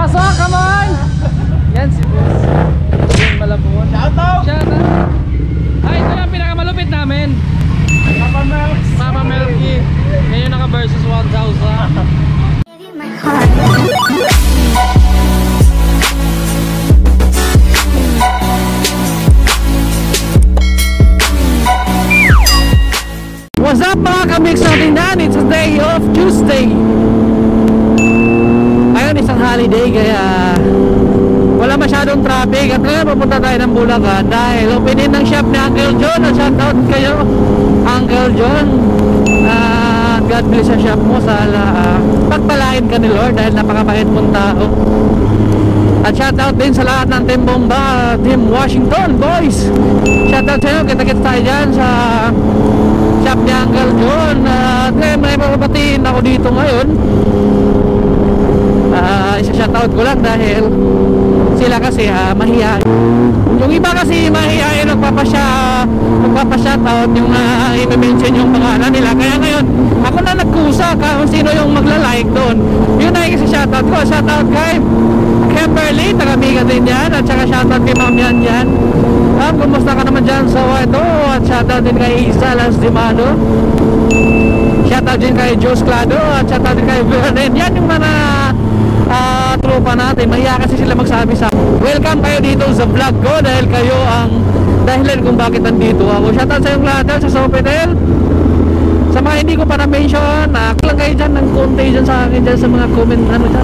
Pasok, come on! Yan si Boss. Yan Malabon. Shoutout! Shoutout! Ay, ito yung pinakamalupit namin. Papa Melky. Ngayon naka versus 1,000. What's up mga kamix natin yan? It's a day of Tuesday. Ngayon isang holiday kaya wala masyadong traffic. At ngayon pupunta tayo ng Bulacan dahil opening ng shop ni Uncle John. Shoutout kayo Uncle John. God bless sa shop mo. Sana pagpalain ka ni Lord dahil napakabait mong tao. At shoutout din sa lahat ng Team Bomba, Team Washington boys. Shoutout sa inyo, kita-kita tayo dyan sa shop ni Uncle John. At may papapatiin ako dito ngayon. Isa-shoutout ko lang dahil sila kasi mahihain. Yung iba kasi mahihain magpapa-shoutout yung i-mention yung pangalan nila. Kaya ngayon ako na nagkusa kung sino yung magla-like doon. Yun na yung shoutout ko. Shoutout kay Kimberly, taga-Miga din yan. At saka shoutout kay Ma'am Yan yan. Kumusta ka naman dyan sa Waito? At shoutout din kay Isa Lastimado. Shoutout din kay Joe Clado. At shoutout din kay Vernon. Yan yung mga tropa natin. Mahiya kasi sila magsabi sa welcome kayo dito sa vlog ko dahil kayo ang dahilan kung bakit nandito ako. Shoutout sa yung lahat sa Sofitel. Sa mga hindi ko pa na-mention, lang kayo dyan ng konti dyan sa akin dyan sa mga comment ano dyan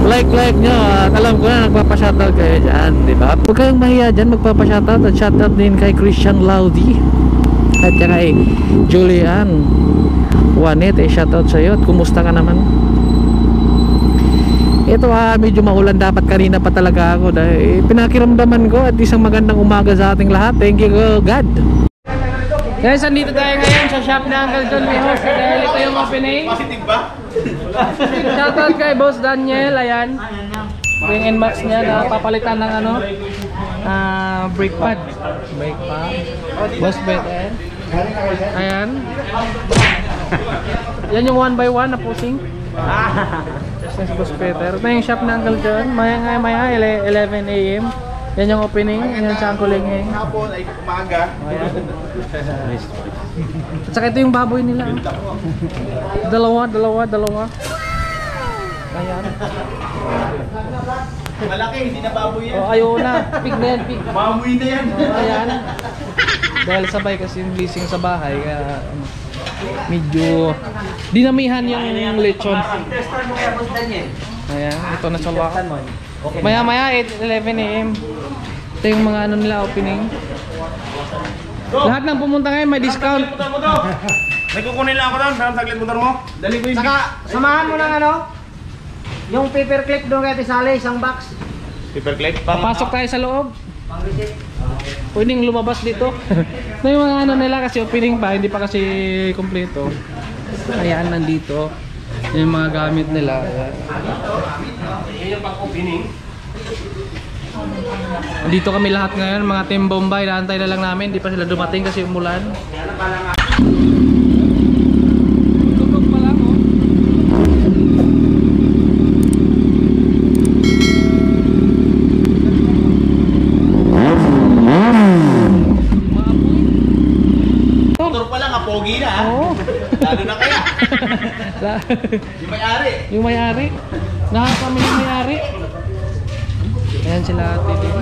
like nyo. At alam ko na nagpapashoutout kayo dyan, diba? Huwag kayong mahiya dyan magpapashoutout. At shoutout din kay Christian Laudi at kay Julian Juanet. Shoutout sa iyo at kumusta ka naman? Ito medyo maulan dapat kanina pa talaga ako dahil pinakiramdaman ko at isang magandang umaga sa ating lahat. Thank you God. Guys, andito tayo ngayon sa shop ni Uncle John Mihos dahil ito yung opening. Positive ba? Shoutout kay Boss Daniel, ayan. Wing and max niya na papalitan ng brake pad. Boss Bet, ayan. Yan yung 1x1 na pusing. Yes, Boss Peter. Ito yung shop ng Uncle John. Maya 11 AM. Yan yung opening. Yan sa Uncle Lingeng. Hapon ay umaga. At saka ito yung baboy nila. Dalawa. Ayan. Malaki, hindi na baboy yan. Ayaw na. Pig na yan, pig. Baboy na yan. Ayan. Dahil sabay kasi yung blessing sa bahay. Kaya medyo dinamihan yung lechon. Ayan, ito na sa wak. Maya 11 AM. Ito yung mga ano nila opening. Lahat ng pumunta ngayon may discount. May kukunin lang ako doon. Saan saglit motor mo? Dali ko yung... Saka samahan mo ng ano, yung paper clip doon kay Tisali, isang box. Paper clip? Papasok tayo sa loob. Pwedeng lumabas dito. Ito yung mga ano nila kasi opening pa, hindi pa kasi kompleto. Ayan, nandito. Yung mga gamit nila. Yan yung pang-opening. Dito kami lahat ngayon, mga Team Bombay. Naantay na lang namin, hindi pa sila dumating kasi umulan. Tugtog pa lang, oh. Motor pa lang, pogi na ha. Oo. Lalo na kaya. Yung may-ari. Yung may-ari. Lahat kami yung may-ari. Ayan sila ate din.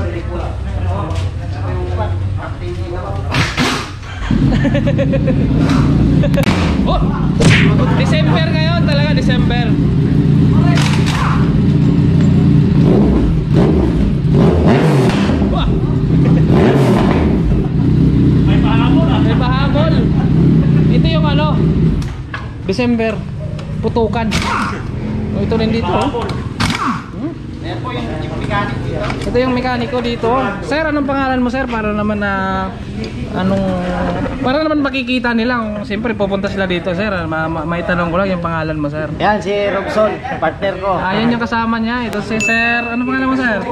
Oh! December ngayon talaga, December. Wah! May pahabol ah. May pahabol. Ito yung ano, December. Putukan. Oh, ito rin dito. Ayan po yung mechanic dito. Ito yung mekaniko dito. Sir, anong pangalan mo, sir? Para naman para naman makikita nila. Siyempre pupunta sila dito, sir. May tanong ko lang yung pangalan mo, sir. Yan, si Robson, partner ko. Ayan yung kasama niya. Ito si sir. Ano pangalan mo, sir?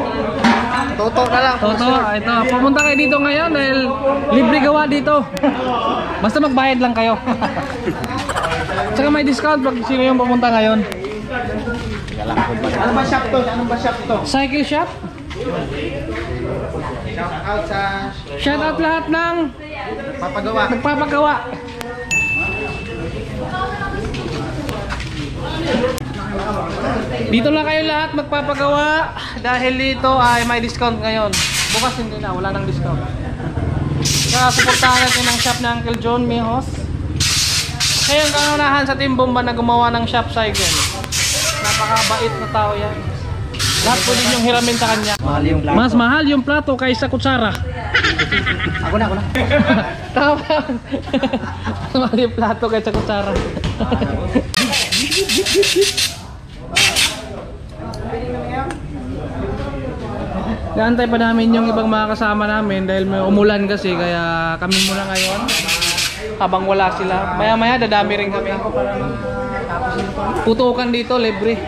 Toto na lang. Toto. Ito. Pumunta kayo dito ngayon dahil libre gawa dito. Basta magbayad lang kayo. Tsaka may discount pag sino yung pumunta ngayon. Ano ba shop to? Anong ba shop to? Cycle shop. Shout out sa Shout out lahat ng papagawa. nagpapagawa. Dito lang kayo lahat magpapagawa dahil dito ay may discount ngayon. Bukas hindi na, wala nang discount. Kaya suportahan natin ang shop ni Uncle John Mihos. Siya yung kaunahan sa Team Bomba na gumawa ng shop cycle. Napakabait na tao yan. Lahat po din yung hiramin sa kanya. Mahal yung plato. Mas mahal yung plato kaysa kutsara. Ako na. Tama. Mas mahal yung plato kaysa kutsara. Naantay pa namin yung ibang mga kasama namin dahil may umulan kasi kaya kami muna ngayon habang wala sila. Maya maya dadami rin kami. Putukan dito, libre.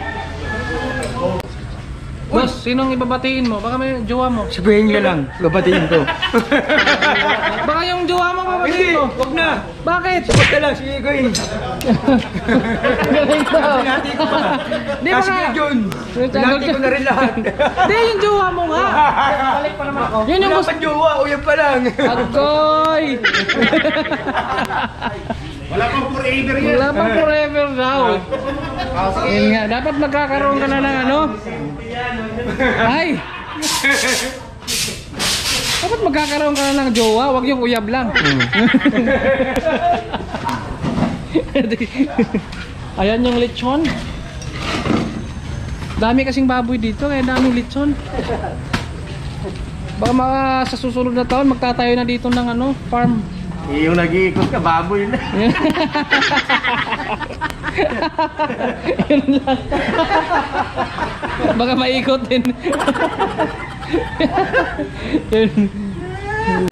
Boss, sinong ibabatiin mo? Baka may jowa mo. Sabihin nyo lang, babatiin ko. Baka yung jowa mo babatiin mo. Huwag na. Bakit? Sapat na lang, sige ko yun. Galing ko. Binati ko pa. Di ba Kasi nga? yun, binati ko na rin lahat. Hindi, yung jowa mo nga. Balik pa naman ako. Yun yung Wala gusto. pa jowa, uyan pa lang. Agoy! Wala pang forever yan. Wala pang forever daw. Yun nga, dapat magkakaroon ka na ng ano? Ay! Dapat magkakaroon ka na ng jowa, wag yung uyab lang. Ayan yung lechon. Dami kasing baboy dito, kaya daming lechon. Baka sa susunod na taon magtatayo na dito ng ano, farm. Yung nag-iikot ka, baboy na. Yun lang. Baka maikot din. Yun.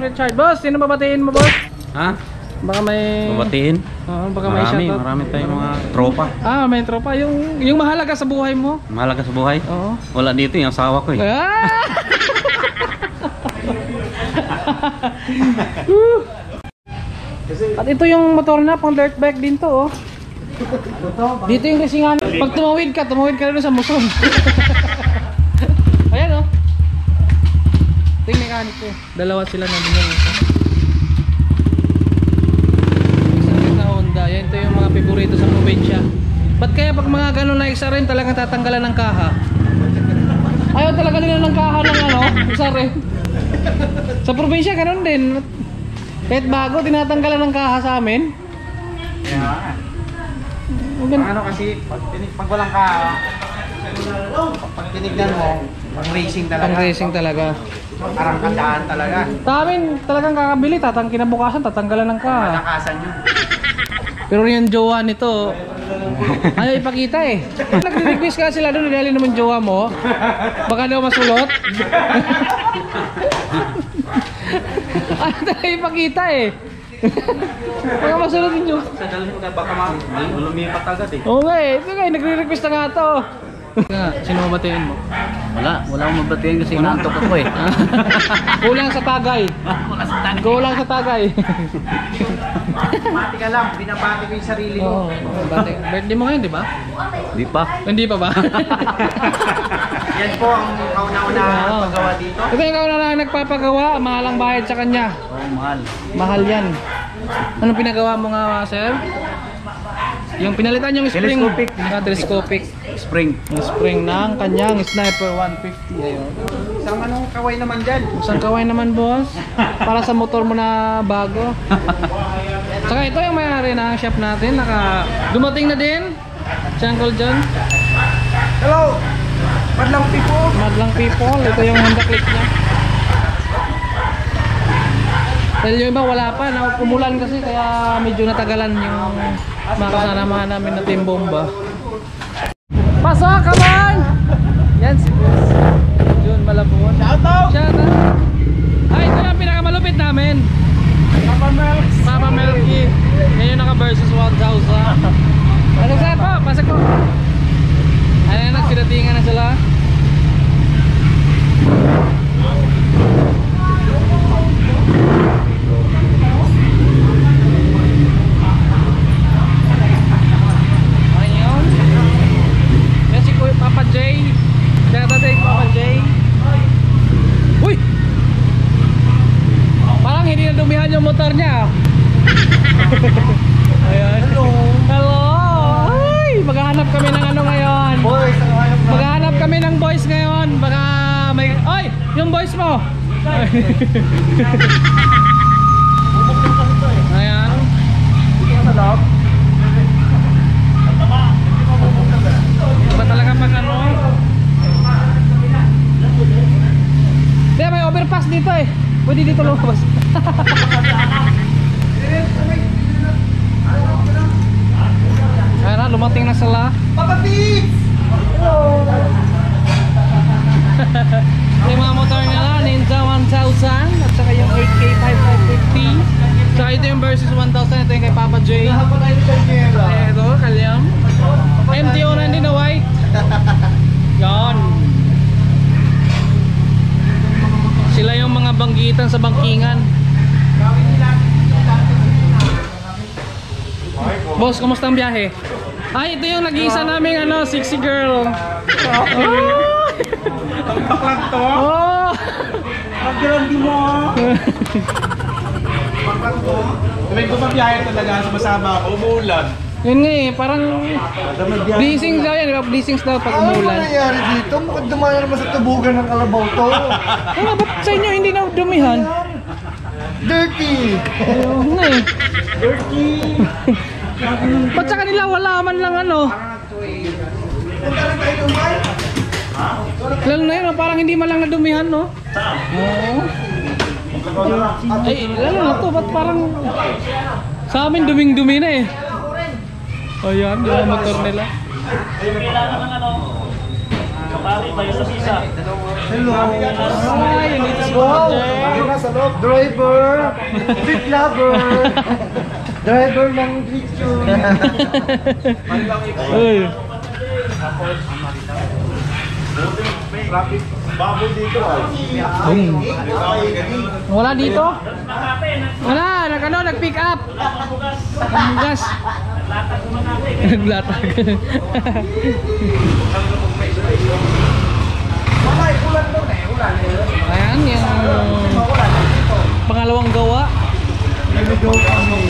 Richard, boss, sino babatiin mo, boss? Ha? Baka may... Babatiin? Oo, baka may shoutout. Marami tayong mga tropa. Ah, may tropa. Yung mahalaga sa buhay mo. Mahalaga sa buhay? Oo. Wala dito yung asawa ko eh. Ah! At ito yung motor na, pang dirt bike din to, oh. Dito yung kasingan. Pag tumawid ka rin sa muson. Ayan, oh. Ito yung mechanic ko. Dalawa sila na din yung isa. Isang na Honda. Yan, ito yung mga paborito sa probinsya. Ba't kaya pag mga ganun na isa rin talagang tatanggalan ng kaha? Ayaw talaga nila ng kaha ng ano, isa rin. Sa probinsya ganun din. Kahit bago, tinatanggalan ng kaha sa amin. Ano kasi, pag walang ka, pag tinignan mo, pang racing talaga. Pang racing talaga. Parang kandaan talaga. Sa amin, talagang kakabili. Kinabukasan, tatanggalan ng kaha. Malakasan yun. Pero yung jowa nito, ayaw ipakita eh. Nagre-request ka sila doon, dahil naman jowa mo. Baka daw masulot. Ayaw talaga ipakita eh. Baka masulot yung jowa. Sa dalhin ka baka lumipat agad eh. Oo nga eh, ito nga eh, nagre-request na nga to. Sino mabatiin mo? Wala akong mabatiin kasi inaantok ako eh. Kulang sa tagay. Kulang sa tagay. Mati ka lang, binabati ko yung sarili mo. Oo, birthday mo ngayon, di ba? Di pa. Hindi pa ba? Yan po ang kauna-una paggawa dito. Ito yung kauna na nagpapagawa, mahal ang bayad sa kanya. Oo, mahal. Mahal yan. Anong pinagawa mo nga, sir? Yung pinalitan yung spring. Telescopic. Telescopic. Spring. Yung spring ng kanyang Sniper 150. Ayun. Isang anong kaway naman dyan. Isang kaway naman, boss. Para sa motor mo na bago. Saka ito yung may-ari ng shop natin. Dumating na din. Si Uncle John. Hello! Madlang people! Madlang people. Ito yung Honda Click niya. Dahil yung iba wala pa. Umulan kasi kaya medyo natagalan yung mga kasama namin na Team Bomba. Pasok! Come on! Yan si Boss John Malabon. Shoutout! Shoutout! Ay, ito yung pinakamalupit namin. Papa Melky. Ngayon naka versus 1,000. Pasok saan po? Pasok po. Ayan na, sinatingan na sila. Shoutout kay Papa Jay. Uy! Parang hindi na dumihan yung motor niya. Ayan. Hello. Hello. Ay, maghahanap kami ng ano ngayon. Boys, Maghahanap kami ng boys ngayon. Baka may... Oy! Yung boys mo! Ayan. Iba talaga pag ano. Di, may overpass dito eh. Pwede dito lumabas. Ayan na, lumating na sila. Yung mga motor nila, Ninja 1000 at saka yung 8K 5550. Saka ito yung versus 1000, ito yung kay Papa J. Ito, kalyam. MTO na din na white. Yan. Sila yung mga banggitan sa bangkingan. Boss, kumusta ang biyahe? Ay, ito yung nag-iisa naming ano, sexy girl. Ang baklat to. Oh! ang grandi mo. Baklat to. Tuwing bumabiyahe talaga, sumasama ako, umuulan. Yun nga eh, parang blessings daw yan, di ba? Blessings daw pag Ano umulan. nangyayari dito? Mukhang dumayo naman sa tubugan ng kalabaw to. Ano, ba't sa inyo hindi na dumihan? Dirty! Ayun nga eh. Dirty! Ba't sa kanila wala man lang ano? Punta lang tayo lumay? Lalo na yun, parang hindi man lang nadumihan, no? Oo. Ay, lalo na to, ba't parang sa amin duming-dumi na eh. Ayan, yung motor nila. Hello! Ay, yun ito si Wow! Roger. Ano na sa loob? Driver! Street lover! Driver ng picture! Ay. Baboy dito Wala dito? Wala, nag-pick up. Ang gas. Naglatag. Ayan, yung pangalawang gawa. Nag-go kami.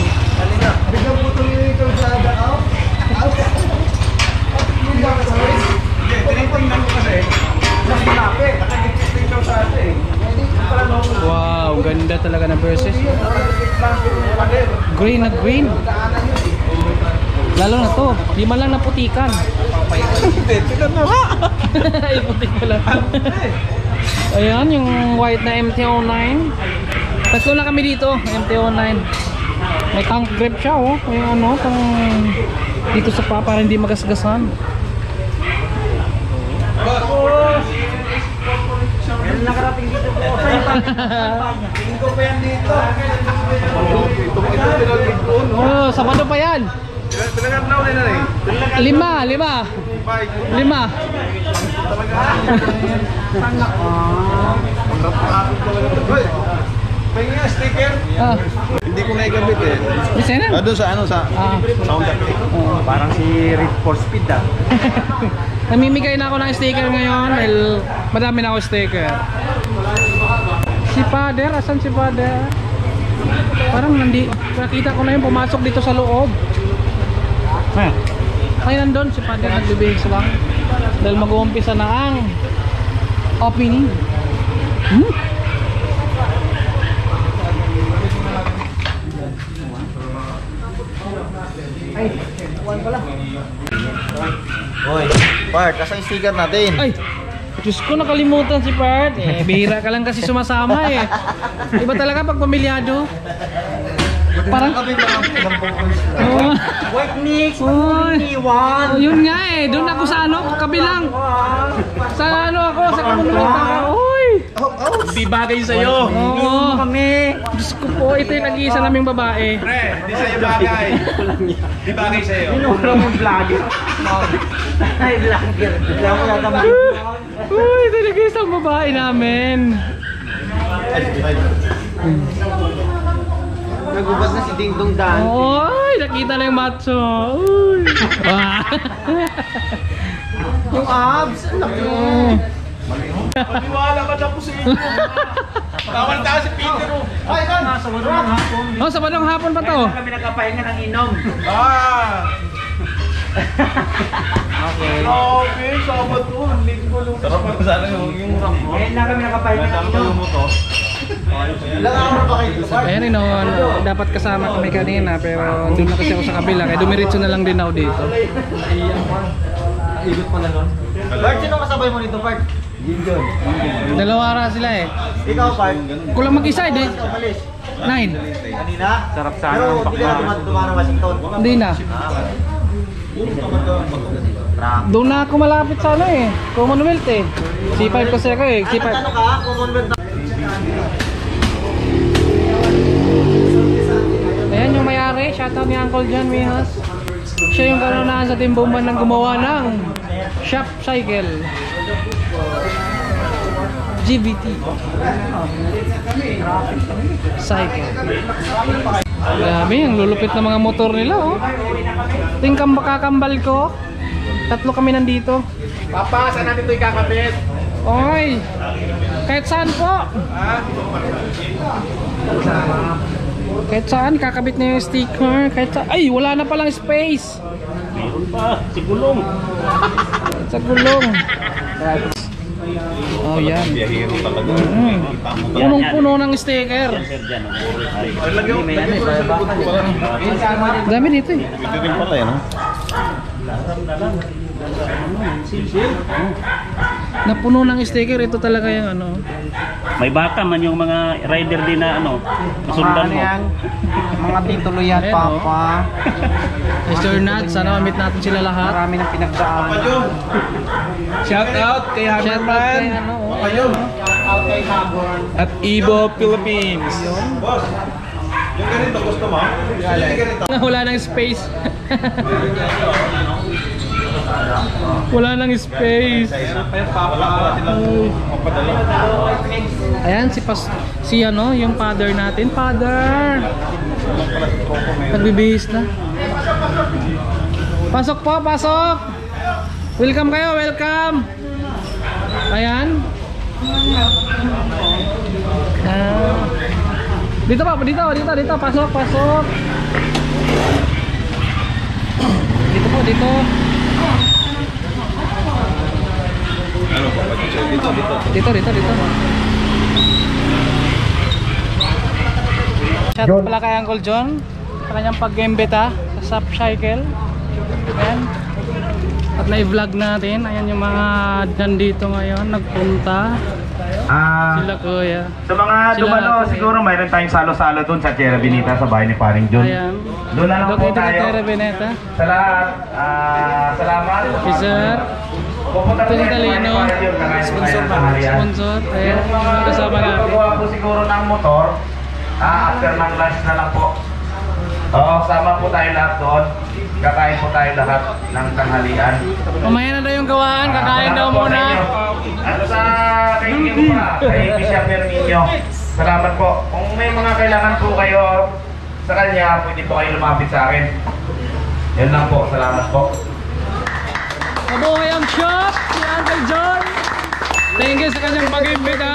Biglang putol yun ito sa daaw. Tinitingnan ko kasi. Mas malapit. Nakikisting daw sa atin eh. Wow, ganda talaga na verses. Green na green. Lalo na to, di man lang naputikan. Ay, putik pala. Ayan, yung white na MT-09. Tatlo na kami dito, MT-09. May tank grip siya, oh. Yung ano, pang dito sa pa para hindi magasgasan. Nakarating dito po. Tingin ko pa yan dito. Oh, Sabado pa yan. Talagang na ulit na rin. 5. Hoy! May nga sticker. Ah, Hindi ko na igamit eh. isa na. Doon sa ano sa Ah. sound effect. Parang si Red for Speed ah. Namimigay na ako ng sticker ngayon dahil madami na ako sticker. Si Father, asan si Father? Parang nakita ko na yung pumasok dito sa loob. Ay, nandun si Father, nagbibihis lang. Dahil mag-uumpisa na ang opening. Ay, one pala. Hoy, Bart, asa yung sticker natin? Ay! Diyos ko, nakalimutan si Part. Eh, bihira ka lang kasi sumasama eh. Iba talaga pag pamilyado. Parang... kami mga pangpungkos. Oh. White mix, Oy. one. Yun nga eh, doon ako sa ano, kabilang. Sa ano ako, sa kamunumenta ako. Uy! Hindi bagay sa'yo. Oo. Kami. Diyos ko po, ito yung nag-iisa naming babae. Pre, hindi sa'yo bagay. Hindi bagay sa'yo. Minuro mong vlogger. Ay, vlogger. Hindi ako nataman. Uy, ito yung nag-iisang babae namin. Nagubad na si Ding Dong Dan. Uy, nakita na yung macho. Uy. Ah. Yung abs, ang laki. Maniwala ka na po sa inyo. Bawal tayo si Peter. Ay, kan! Sabado ng hapon. Oh, Sabadong hapon pa to. Kami nagkapahinga ng inom. Okay. Okay, Sabado. Linggo lang. Sarap pa sana yung ram mo. Ngayon na kami nakapahinga ng inom. Ilang araw ba kayo dito, Bart? Ayan dapat kasama kami kanina pero doon na kasi ako sa kabila kaya dumiretso na lang din ako dito. Ikot pala nun. Bart, sino kasabay mo nito, Bart? Dalawa ara sila eh. Ikaw, Bart? Kulang mag-isa eh. Umalis. 9. Kanina? Sarap sana Pero ang hindi ka na tumarang Washington. Hindi na. Doon na ako malapit sa ano eh. Commonwealth eh. C5 kasi ako eh. C5. Ano ka? Commonwealth na. Ayan yung mayari. Shoutout ni Uncle John Mihas. Siya yung karoonaan sa Team Bomban ng gumawa ng Shop Cycle GBT Cycle. Grabe, ang lulupit na mga motor nila oh. Tingkang kakambal ko. Tatlo kami nandito. Papa, saan natin ito ikakabit? Oy, kahit saan po. Kahit saan, kakabit na yung sticker. Kahit saan. Ay, wala na palang space. Meron pa, si Gulong. Sa gulong. Oh, yan. Biyahero talaga. Punong-puno ng sticker. May ano eh, Dami dito eh. Pwede rin pala yan, ha? Napuno ng sticker. Ito talaga yung ano. May baka man yung mga rider din na ano, masundan mo. Mga titulo yan, Ayan, Papa. Mr. Nat, sana mamit natin sila lahat. Marami ng pinagdaan. Shout out kay Shout out kay ano. At Evo Philippines. Boss, yung ganito gusto mo? Wala nang space. Wala nang space. Ayan si ano, yung father natin. Father. Nagbibihis na. Pasok po, pasok. Welcome kayo, welcome. Ayan. Dito pa, dito, pasok. Dito po, dito. Dito. Shout pala kay Uncle John sa kanyang pag-gembeta sa Shop Cycle. Ayan. At na-vlog natin. Ayan yung mga nandito ngayon, nagpunta. Sila kuya. Sa mga Sila dumano, ate. siguro mayroon tayong salo-salo dun sa Tierra Benita sa bahay ni Paring Jun. Ayan. Doon na lang po Located tayo. at Terra Beneta. Sa lahat, salamat. Si Sir. Pupunta Ito si po kayo Talino. sa bahay ni Paring Jun, kakain po tayo ng tanghalian. Sponsor. Ayan. Yung Kasama natin. gagawa po siguro ng motor, after ng lunch na lang po. Oo, sama po tayo lahat doon. Kakain po tayo lahat ng tanghalian. Mamaya na daw yung gawaan. Kakain daw Salamat po sa muna. inyo. At sa kaibigan ko pa, kay Bishop Herminio. Salamat po. Kung may mga kailangan po kayo sa kanya, pwede po kayo lumapit sa akin. Yan lang po. Salamat po. Mabuhay ang shop. Si Uncle John. Thank you sa kanyang pag-imbita.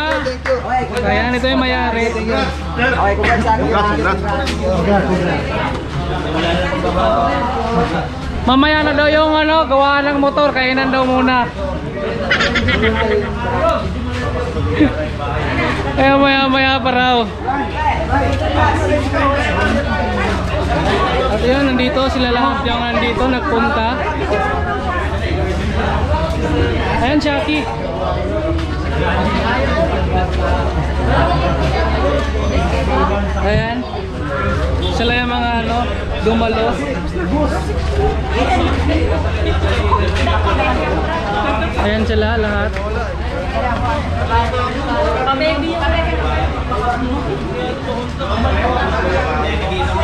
Ayan, ito yung mayari. Okay, congrats sa akin. Mamaya na daw yung ano, gawaan ng motor. Kainan daw muna. Kaya maya pa raw. At yun, nandito sila lahat yung nandito, nagpunta. Ayan, Shaki. Ayan. Sila yung mga ano, dumalo. Ayan sila lahat.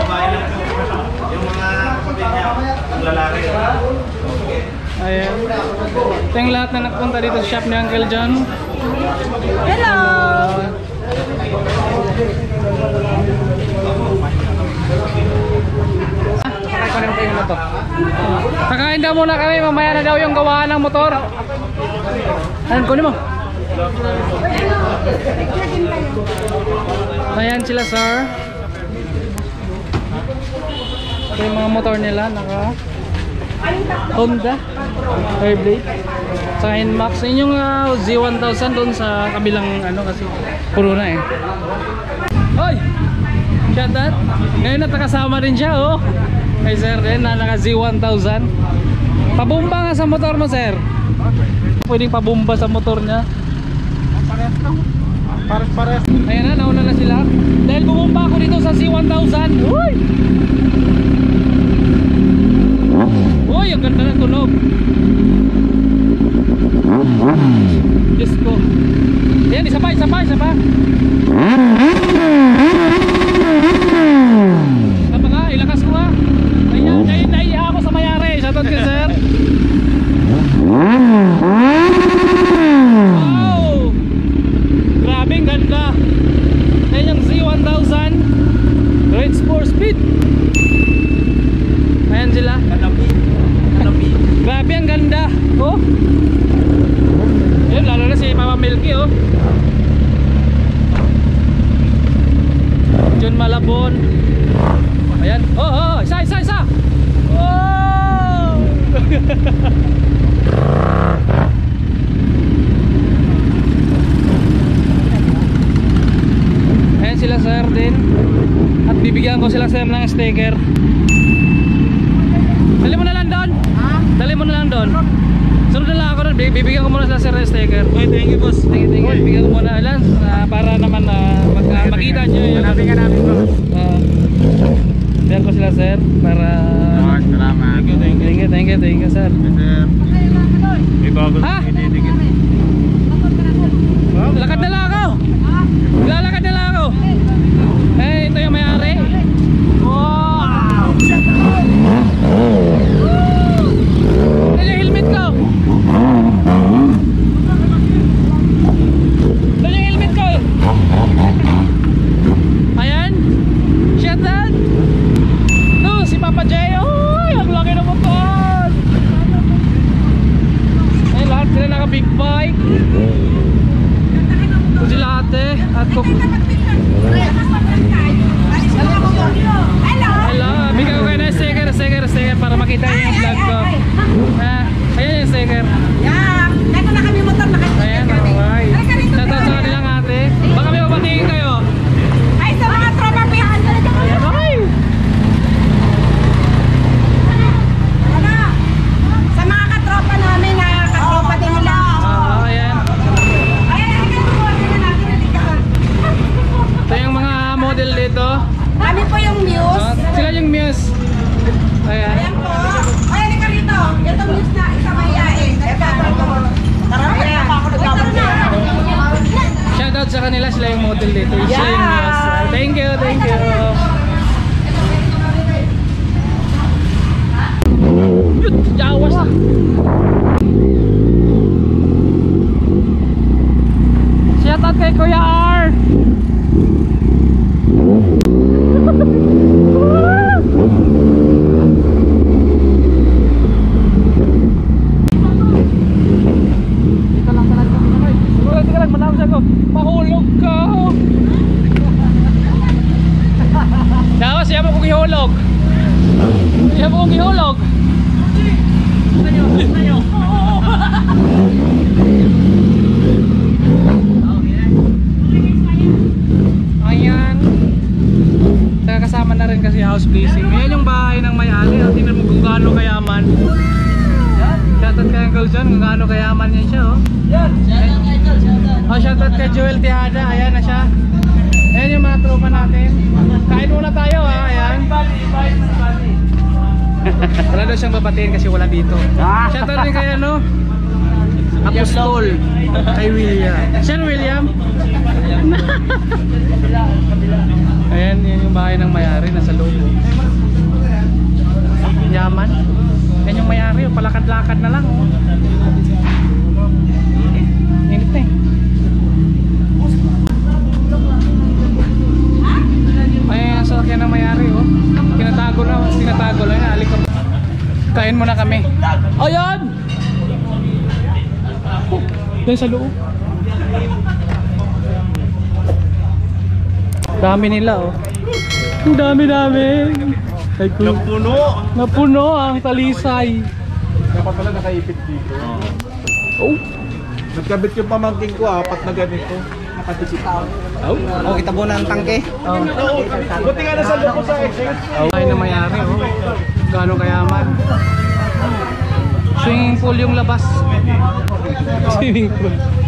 Yung mga kapatid niya, ang lalaki. Ayan. Ito yung lahat na nagpunta dito sa shop ni Uncle John. Hello! Kakain daw muna kami, mamaya na daw yung gawaan ng motor. Ayan, kunin mo. Ayan sila, sir. Ito yung mga motor nila, naka Honda Airblade sa NMAX. Yun yung Z1000 doon sa kabilang ano kasi puro na eh. Hoy! Shout out! Ngayon nakasama din siya oh. Kay sir din na naka Z1000. Pabumba nga sa motor mo, sir. Pwedeng pabumba sa motor niya. Pares lang. Pares. Ayan na, nauna na sila. Dahil bumumba ako dito sa Z1000. Uy! Uy, ang ganda ng tunog. Diyos ko. Ayan, isa pa. Tama ka, ilakas ko ha. Ayan, naiya ako sa mayari. Shoutout ka, sir. Wow! Grabe, ang ganda. Ayan yung Z1000 Great Sport Speed. Ayan sila. Kanapi. Grabe, ang ganda. Oh. Ayan, lalo na si Mama Milky oh. John Malabon. Ayan. Oh, isa. Oh! Ayan sila, sir din. At bibigyan ko sila, sir, ng sticker. Dali mo na lang doon. Sunod na lang ako doon. Bibigyan ko muna sila, sir, ng sticker. Oy, thank you, boss. Thank you. Bigyan ko muna lang para naman makita nyo yun. Hanapin bro. Bigyan ko sila, sir, para Salamat. thank you, sir. May bago Ha? ididikit. Lakad na lang ako. Lalakad na lang ako. Eh, ito yung may-ari. Wow! Ano yung helmet ko? Ano yung helmet ko? Ayan. Shut that. Ito, si Papa Jay. Ay, ang laki na motor. Ayun, lahat sila naka big bike. Ito sila ate. At ko. Hello, bigyan ko kayo na sticker para makita niyo yung vlog ko. Ayan yung sticker. Ayan, alright. Shoutout sa kanilang ate. Baka may mapatingin kayo. Ayan, ay! Ayan. Ito yung mga model dito. Kami po yung Muse. Sila yung Muse. Ayan. Ayan po. Ay, halika rito. Ito Muse na isa mahihain. Shoutout sa kanila, sila yung model dito. Sila yung Muse. Thank you. Yun, jawas na. Shoutout kay Kuya R. Mahulog ka. Dawas, siya mo kong ihulog. Siya mo kong ihulog. Ayan. Kasama na rin kasi house blazing. Ayan yung bahay ng may-ari. Tingnan mo kung gaano kayaman. Shoutout kay Uncle John kung gaano kayaman yan siya oh. Oh, shoutout kay Joel Tejada. Ayan na siya. Ayan yung mga tropa natin. Kain muna tayo ha. Ayan. Wala daw siyang babatiin kasi wala dito. Shoutout din kay ano Apostol. Kay William. Siya William. Ayan, yun yung bahay ng may-ari. Nasa loob. Yaman. Yan yung may-ari. Palakad-lakad na lang oh. Init na eh. Ayan, sa akin ng may-ari oh. Tinatago lang yan. Alik ko. Kain muna kami. Ayan! Doon sa loob. Dami nila oh. Ang dami. Ay, napuno ang talisay. Dapat pala nakaipit dito. Oh. Nagkabit yung pamangking ko, apat na ganito. Nakatisitaw. Oh, kita mo na ang tangke. Oh. Buti nga nasa loob ko sa exit. Ay na mayari oh. Gaano kayaman. Swimming pool yung labas. Swimming pool.